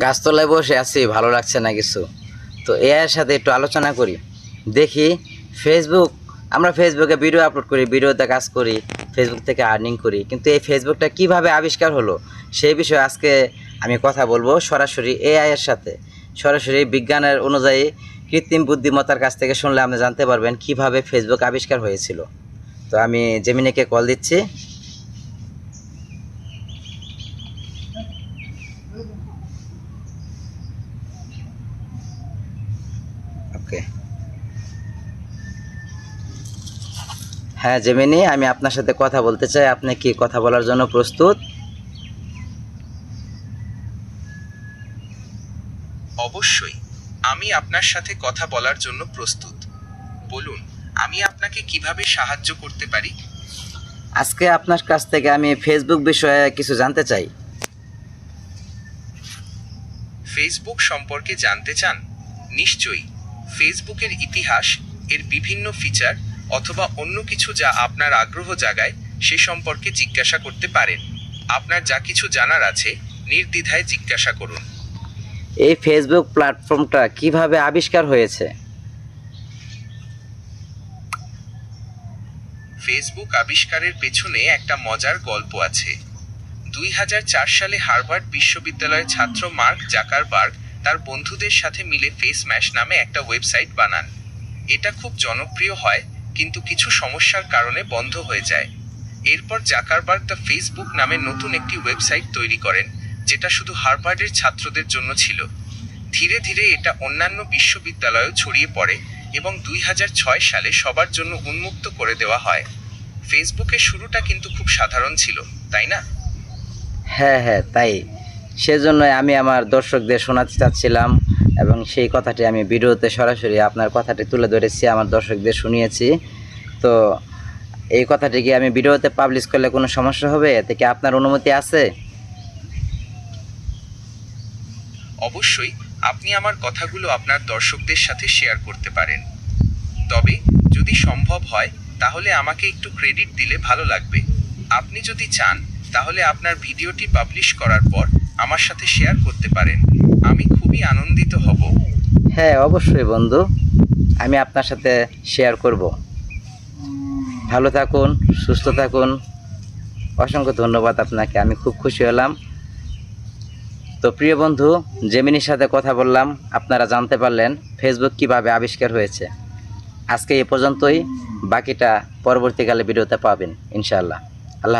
গাছতলায় বসে আছি, ভালো লাগছে না কিছু। তো এর সাথে একটু আলোচনা করি। দেখি ফেসবুক, আমরা ফেসবুকে ভিডিও আপলোড করি, ভিডিওতে কাজ করি, ফেসবুক থেকে আর্নিং করি, কিন্তু এই ফেসবুকটা কিভাবে আবিষ্কার হলো সেই বিষয়ে আজকে আমি কথা বলবো সরাসরি এআই এর সাথে। সরাসরি বিজ্ঞানের অনুযায়ী কৃত্রিম বুদ্ধিমত্তার কাছ থেকে শুনলে আপনি জানতে পারবেন কিভাবে ফেসবুক আবিষ্কার হয়েছিল। তো আমি জেমিনিকে কল দিচ্ছি। ওকে। হ্যাঁ জেমিনি, আমি আপনার সাথে কথা বলতে চাই। আপনি কি কথা বলার জন্য প্রস্তুত? অবশ্যই, আমি আপনার সাথে কথা বলার জন্য প্রস্তুত। বলুন, আমি আপনাকে কিভাবে সাহায্য করতে পারি? আজকে আপনার কাছ থেকে আমি ফেসবুক বিষয়ে কিছু জানতে চাই। ফেসবুক সম্পর্কে জানতে চান? নিশ্চয়ই। ফেসবুকের ইতিহাস, এর বিভিন্ন ফিচার অথবা অন্য কিছু যা আপনার আগ্রহ জাগায় সে সম্পর্কে জিজ্ঞাসা করতে পারেন। আপনার যা কিছু জানার আছে নির্দ্বিধায় জিজ্ঞাসা করুন। এই ফেসবুক প্ল্যাটফর্মটা কিভাবে আবিষ্কার হয়েছে? ফেসবুক আবিষ্কারের পেছনে একটা মজার গল্প আছে। 2004 সালে হার্ভার্ড বিশ্ববিদ্যালয়ের ছাত্র মার্ক জাকারবার্গ তার বন্ধুদের সাথে মিলে ফেস ম্যাশ নামে একটা ওয়েবসাইট বানান। এটা খুব জনপ্রিয় হয়, কিন্তু কিছু সমস্যার কারণে বন্ধ হয়ে যায়। এরপর জাকারবার্গ দ্য ফেসবুক নামে নতুন একটি ওয়েবসাইট তৈরি করেন, যেটা শুধু হার্ভার্ডের ছাত্রদের জন্য ছিল। ধীরে ধীরে এটা অন্যান্য বিশ্ববিদ্যালয়েও ছড়িয়ে পড়ে এবং 2006 সালে সবার জন্য উন্মুক্ত করে দেওয়া হয়। ফেসবুকের শুরুটা কিন্তু খুব সাধারণ ছিল, তাই না? হ্যাঁ হ্যাঁ, তাই। সেজন্যই আমি আমার দর্শকদের শোনাতে চাচ্ছিলাম, এবং সেই কথাটি আমি ভিডিওতে সরাসরি আপনার কথাটি তুলে ধরেছি, আমার দর্শকদের শুনিয়েছি। তো এই কথাটি কি আমি ভিডিওতে পাবলিশ করলে কোনো সমস্যা হবে? এতে কি আপনার অনুমতি আছে? অবশ্যই, আপনি আমার কথাগুলো আপনার দর্শকদের সাথে শেয়ার করতে পারেন। তবে যদি সম্ভব হয় তাহলে আমাকে একটু ক্রেডিট দিলে ভালো লাগবে। আপনি যদি চান তাহলে আপনার ভিডিওটি পাবলিশ করার পর আমার সাথে শেয়ার করতে পারেন। আমি খুবই আনন্দিত হব। হ্যাঁ অবশ্যই বন্ধু, আমি আপনার সাথে শেয়ার করব। ভালো থাকুন, সুস্থ থাকুন। অসংখ্য ধন্যবাদ আপনাকে, আমি খুব খুশি হলাম। তো প্রিয় বন্ধু, জেমিনির সাথে কথা বললাম, আপনারা জানতে পারলেন ফেসবুক কিভাবে আবিষ্কার হয়েছে। আজকে এ পর্যন্তই, বাকিটা পরবর্তীকালে ভিডিওতে পাবেন ইনশাআল্লাহ।